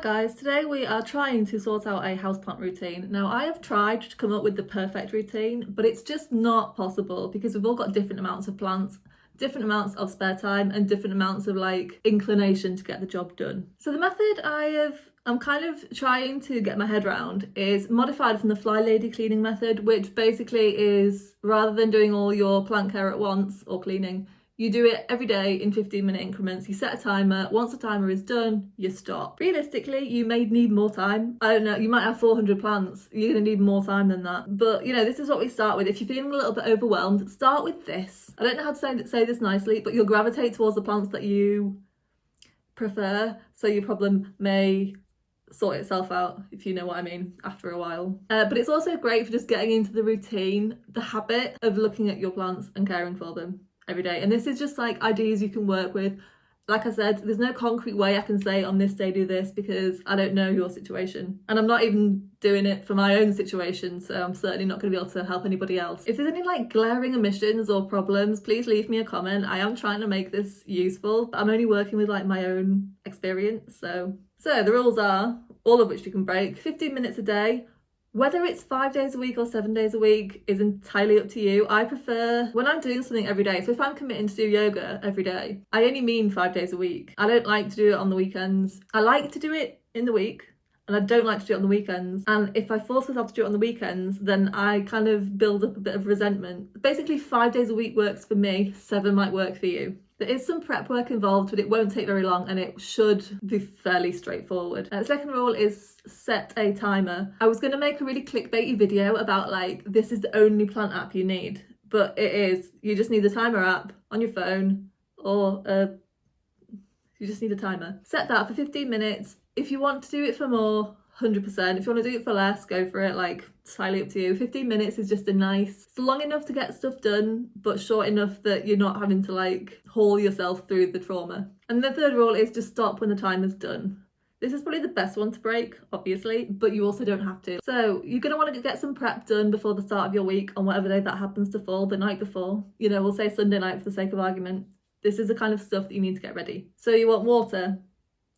Hi guys, today we are trying to sort out a houseplant routine. Now I have tried to come up with the perfect routine, but it's just not possible because we've all got different amounts of plants, different amounts of spare time and different amounts of inclination to get the job done. So the method I'm kind of trying to get my head around is modified from the Flylady cleaning method, which basically is rather than doing all your plant care at once or cleaning, you do it every day in 15-minute increments. You set a timer. Once the timer is done, you stop. Realistically, you may need more time. I don't know, you might have 400 plants. You're going to need more time than that. But, you know, this is what we start with. If you're feeling a little bit overwhelmed, start with this. I don't know how to say this nicely, but you'll gravitate towards the plants that you prefer. So your problem may sort itself out, if you know what I mean, after a while. But it's also great for just getting into the routine, the habit of looking at your plants and caring for them every day. And this is just like ideas you can work with. Like I said, there's no concrete way I can say on this day do this because I don't know your situation, and I'm not even doing it for my own situation, so I'm certainly not going to be able to help anybody else. If there's any glaring omissions or problems, please leave me a comment. I am trying to make this useful, but I'm only working with my own experience. So the rules are, all of which you can break, 15 minutes a day. Whether it's 5 days a week or 7 days a week is entirely up to you. I prefer when I'm doing something every day. So if I'm committing to do yoga every day, I only mean 5 days a week. I don't like to do it on the weekends. I like to do it in the week, and I don't like to do it on the weekends. And if I force myself to do it on the weekends, then I kind of build up a bit of resentment. Basically, 5 days a week works for me, 7 might work for you. There is some prep work involved, but it won't take very long and it should be fairly straightforward. The second rule is set a timer. I was going to make a really clickbaity video about this is the only plant app you need, but it is. You just need the timer app on your phone, or you just need a timer. Set that for 15 minutes. If you want to do it for more, 100%. If you want to do it for less, go for it. It's highly up to you. 15 minutes is just it's long enough to get stuff done, but short enough that you're not having to haul yourself through the trauma. And the third rule is just stop when the timer's done. This is probably the best one to break, obviously, but you also don't have to. So you're going to want to get some prep done before the start of your week on whatever day that happens to fall, the night before. We'll say Sunday night for the sake of argument. This is the kind of stuff that you need to get ready. So you want water.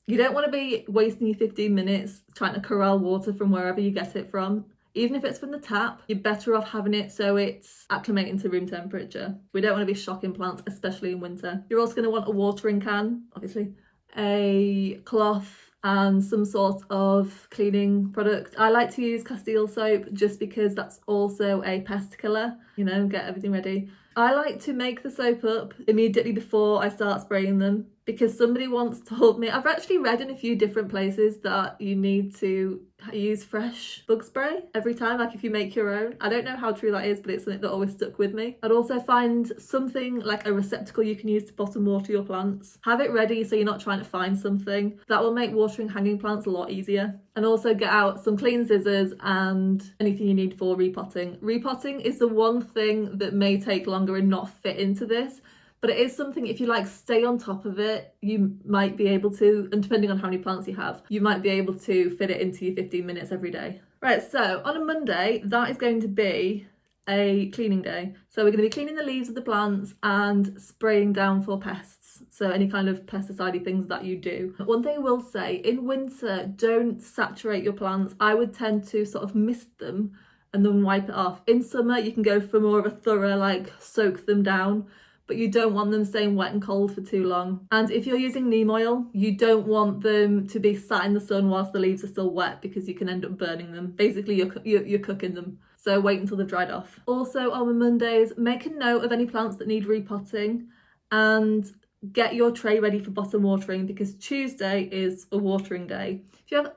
You don't want to be wasting your 15 minutes trying to corral water from wherever you get it from. Even if it's from the tap, you're better off having it so it's acclimating to room temperature. We don't want to be shocking plants, especially in winter. You're also going to want a watering can, obviously, a cloth and some sort of cleaning product. I like to use Castile soap just because that's also a pest killer, get everything ready. I like to make the soap up immediately before I start spraying them because somebody once told me, I've actually read in a few different places that you need to use fresh bug spray every time, if you make your own. I don't know how true that is, but it's something that always stuck with me. I'd also find something like a receptacle you can use to bottom water your plants. Have it ready so you're not trying to find something. That will make watering hanging plants a lot easier. And also get out some clean scissors and anything you need for repotting. Repotting is the one thing that may take longer and not fit into this, but it is something, if you stay on top of it, you might be able to, and depending on how many plants you have, you might be able to fit it into your 15 minutes every day. Right, so on a Monday, that is going to be a cleaning day. So we're going to be cleaning the leaves of the plants and spraying down for pests. So any kind of pesticide things that you do. One thing I will say, in winter, don't saturate your plants. I would tend to sort of mist them and then wipe it off. In summer, you can go for more of a thorough, soak them down, but you don't want them staying wet and cold for too long. And if you're using neem oil, you don't want them to be sat in the sun whilst the leaves are still wet because you can end up burning them. Basically, you're cooking them. So wait until they've dried off. Also on Mondays, make a note of any plants that need repotting and get your tray ready for bottom watering because Tuesday is a watering day.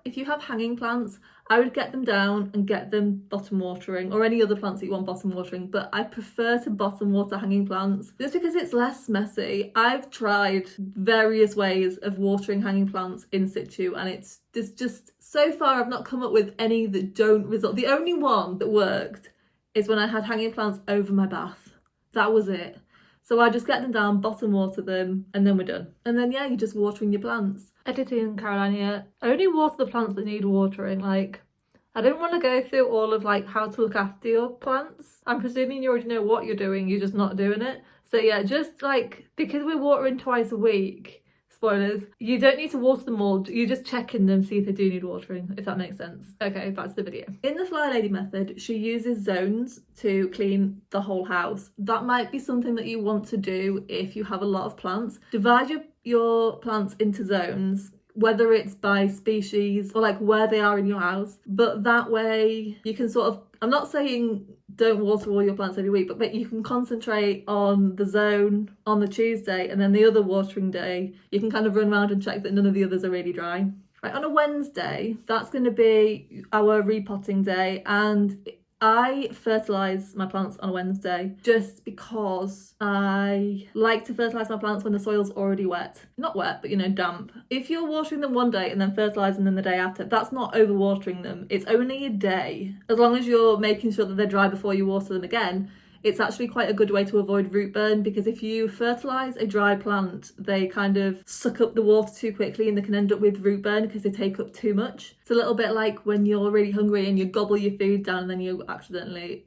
If you have hanging plants, I would get them down and get them bottom watering, or any other plants that you want bottom watering, but I prefer to bottom water hanging plants just because it's less messy. I've tried various ways of watering hanging plants in situ and it's just so far I've not come up with any that don't result. The only one that worked is when I had hanging plants over my bath. That was it. So I just get them down, bottom water them, and then we're done. And then you're just watering your plants. Editing Caroline here. Only water the plants that need watering. I don't want to go through all of how to look after your plants. I'm presuming you already know what you're doing, you're just not doing it. So yeah, just because we're watering twice a week, Spoilers. You don't need to water them all, you just check in them, see if they do need watering, if that makes sense. Okay, back to the video. In the Flylady method, she uses zones to clean the whole house. That might be something that you want to do if you have a lot of plants. Divide your plants into zones, whether it's by species or like where they are in your house, but that way you can sort of, I'm not saying don't water all your plants every week, but you can concentrate on the zone on the Tuesday, and then the other watering day you can kind of run around and check that none of the others are really dry. Right, on a Wednesday, that's going to be our repotting day, and I fertilise my plants on a Wednesday just because I like to fertilise my plants when the soil's already wet. Not wet, but you know, damp. If you're watering them one day and then fertilising them the day after, that's not overwatering them. It's only a day. As long as you're making sure that they're dry before you water them again, it's actually quite a good way to avoid root burn, because if you fertilise a dry plant, they kind of suck up the water too quickly and they can end up with root burn because they take up too much. It's a little bit like when you're really hungry and you gobble your food down and then you accidentally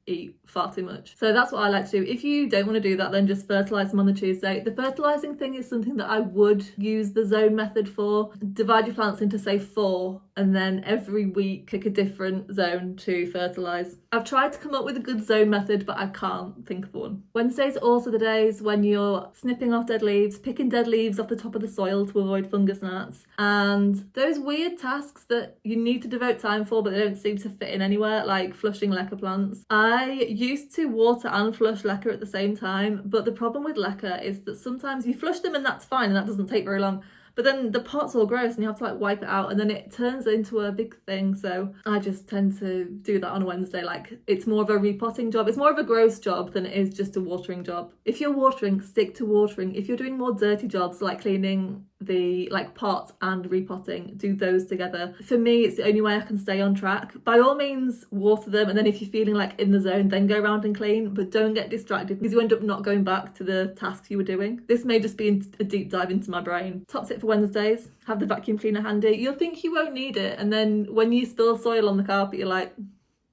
eat far too much. So that's what I like to do. If you don't want to do that, then just fertilise them on the Tuesday. The fertilising thing is something that I would use the zone method for. Divide your plants into say 4, and then every week pick a different zone to fertilise. I've tried to come up with a good zone method, but I can't think of one. Wednesdays are also the days when you're snipping off dead leaves, picking dead leaves off the top of the soil to avoid fungus gnats, and those weird tasks that you need to devote time for but they don't seem to fit in anywhere, like flushing leca plants. I used to water and flush leca at the same time, but the problem with leca is that sometimes you flush them and that's fine and that doesn't take very long, but then the pot's all gross and you have to like wipe it out and then it turns into a big thing. So I just tend to do that on a Wednesday. Like, it's more of a repotting job. It's more of a gross job than it is just a watering job. If you're watering, stick to watering. If you're doing more dirty jobs like cleaning the pots and repotting, do those together. For me, it's the only way I can stay on track. By all means, water them, and then if you're feeling like in the zone, then go around and clean, but don't get distracted because you end up not going back to the tasks you were doing. This may just be a deep dive into my brain. Top tip for Wednesdays: have the vacuum cleaner handy. You'll think you won't need it, and then when you spill soil on the carpet, you're like,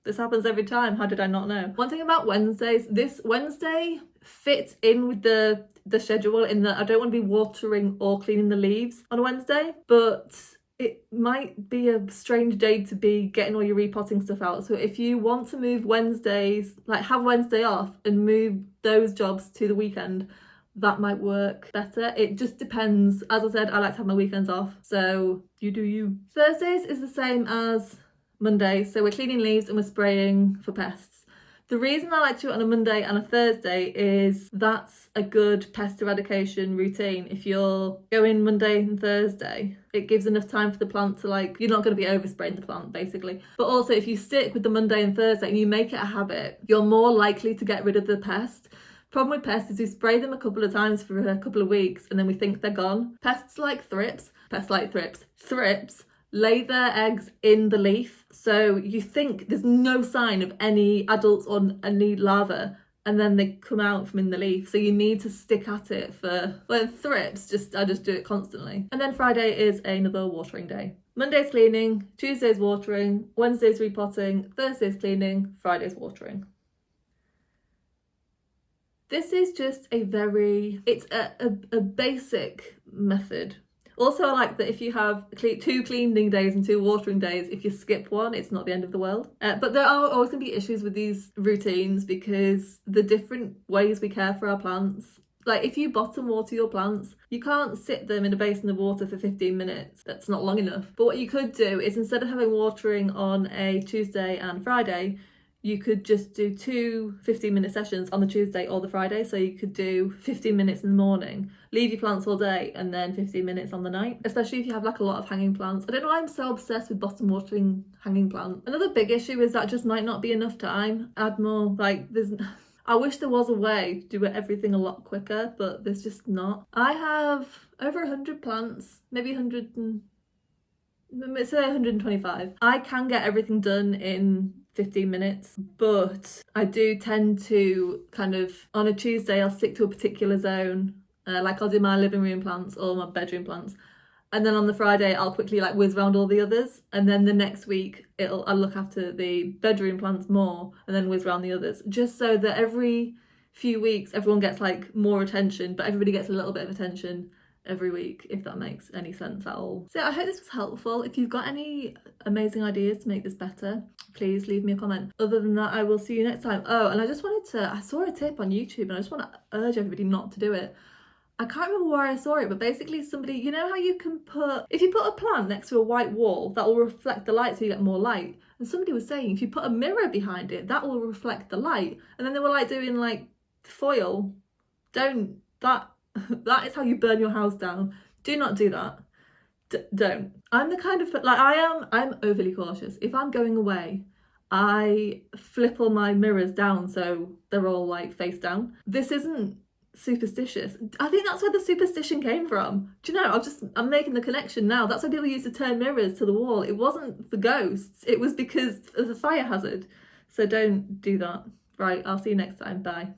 this happens every time, how did I not know? One thing about Wednesdays, this Wednesday fits in with the schedule in that I don't want to be watering or cleaning the leaves on a Wednesday, but it might be a strange day to be getting all your repotting stuff out. So if you want to move Wednesdays, like have Wednesday off and move those jobs to the weekend, that might work better. It just depends. As I said, I like to have my weekends off, so you do you. Thursdays is the same as Monday, so we're cleaning leaves and we're spraying for pests. The reason I like to do it on a Monday and a Thursday is that's a good pest eradication routine. If you're going Monday and Thursday, it gives enough time for the plant to you're not going to be overspraying the plant basically. But also if you stick with the Monday and Thursday and you make it a habit, you're more likely to get rid of the pest. Problem with pests is we spray them a couple of times for a couple of weeks and then we think they're gone. Thrips lay their eggs in the leaf, so you think there's no sign of any adults or any larvae, and then they come out from in the leaf, so you need to stick at it for, thrips, I just do it constantly. And then Friday is another watering day. Monday's cleaning, Tuesday's watering, Wednesday's repotting, Thursday's cleaning, Friday's watering. This is just it's a basic method. Also, I like that if you have 2 cleaning days and 2 watering days, if you skip one, it's not the end of the world. But there are always going to be issues with these routines because the different ways we care for our plants. Like if you bottom water your plants, you can't sit them in a basin of water for 15 minutes. That's not long enough. But what you could do is, instead of having watering on a Tuesday and Friday, you could just do 2 15-minute sessions on the Tuesday or the Friday. So you could do 15 minutes in the morning, leave your plants all day, and then 15 minutes on the night, especially if you have a lot of hanging plants. I don't know why I'm so obsessed with bottom watering hanging plants. Another big issue is that just might not be enough time. Add more, I wish there was a way to do everything a lot quicker, but there's just not. I have over 100 plants, maybe 125. I can get everything done in 15 minutes, but I do tend to on a Tuesday I'll stick to a particular zone, I'll do my living room plants or my bedroom plants, and then on the Friday I'll quickly whiz around all the others, and then the next week I'll look after the bedroom plants more and then whiz around the others, just so that every few weeks everyone gets more attention, but everybody gets a little bit of attention every week, if that makes any sense at all. So I hope this was helpful. If you've got any amazing ideas to make this better, please leave me a comment. Other than that, I will see you next time. Oh, and I just wanted to, I saw a tip on YouTube and I just want to urge everybody not to do it. I can't remember where I saw it, but basically somebody, you know how you can put, if you put a plant next to a white wall, that will reflect the light so you get more light. And somebody was saying if you put a mirror behind it, that will reflect the light. And then they were like doing like foil. Don't, that is how you burn your house down. Do not do that. Don't. I'm the kind of, like I'm overly cautious. If I'm going away, I flip all my mirrors down so they're all like face down. This isn't superstitious. I think that's where the superstition came from. Do you know, I'm making the connection now. That's why people used to turn mirrors to the wall. It wasn't for ghosts, it was because of the fire hazard. So don't do that. Right, I'll see you next time. Bye.